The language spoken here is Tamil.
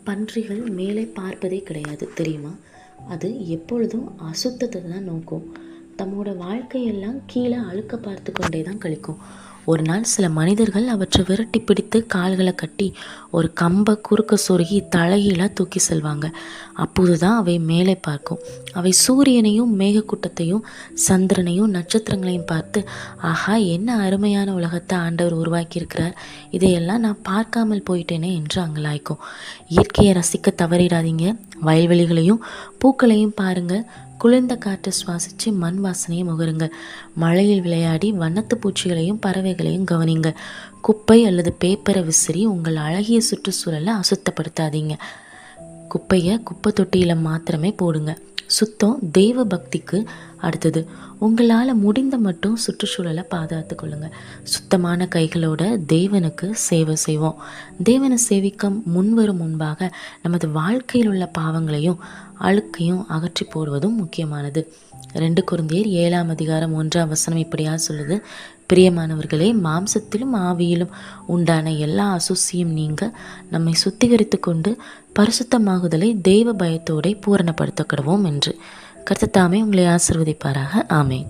பன்றிகள் மேலே பார்ப்பதே கிடையாது தெரியுமா? அது எப்பொழுதும் அசுத்தத்தை தான் நோக்கும். தம்மோட வாழ்க்கையெல்லாம் கீழே அழுக்க பார்த்து கொண்டே தான் கழிக்கும். ஒரு நாள் சில மனிதர்கள் அவற்றை விரட்டி பிடித்து கால்களை கட்டி ஒரு கம்பை குறுக்க சொருகி தலைகீழாக தூக்கி செல்வாங்க. அப்போது தான் அவை மேலே பார்க்கும். அவை சூரியனையும் மேகக்கூட்டத்தையும் சந்திரனையும் நட்சத்திரங்களையும் பார்த்து, ஆஹா, என்ன அருமையான உலகத்தை ஆண்டவர் உருவாக்கியிருக்கிறார், இதையெல்லாம் நான் பார்க்காமல் போயிட்டேனே என்று அங்கலாய்க்கும். இயற்கையை ரசிக்க தவறிடாதீங்க. வயல்வெளிகளையும் பூக்களையும் பாருங்கள். குளிர்ந்த காற்றை சுவாசித்து மண் வாசனையை முகருங்க. மழையில் விளையாடி வண்ணத்து பூச்சிகளையும் பறவைகளையும் கவனிங்க. குப்பை அல்லது பேப்பரை விசிறி உங்கள் அழகிய சுற்றுச்சூழலை அசுத்தப்படுத்தாதீங்க. குப்பையை குப்பை தொட்டியில் மாத்திரமே போடுங்க. சுத்தம் தெய்வ பக்திக்கு அடுத்தது. உங்களால் முடிந்த மட்டும் சுற்றுச்சூழலை பாதுகாத்து கொள்ளுங்கள். சுத்தமான கைகளோட தேவனுக்கு சேவை செய்வோம். தேவனை சேவிக்க முன்வரும் முன்பாக நமது வாழ்க்கையில் உள்ள பாவங்களையும் அழுக்கையும் அகற்றி போடுவதும் முக்கியமானது. 2 கொரிந்தியர் 7:1 இப்படியா சொல்லுது, பிரியமானவர்களே, மாம்சத்திலும் ஆவியிலும் உண்டான எல்லா அசுசியும் நீங்க நம்மை சுத்திகரித்து கொண்டு பரிசுத்தமாகுதலை தெய்வ பயத்தோட பூரணப்படுத்தக்கிடுவோம் என்று. கர்த்தர் தாமே உங்களை ஆசீர்வதிப்பாராக. ஆமேன்.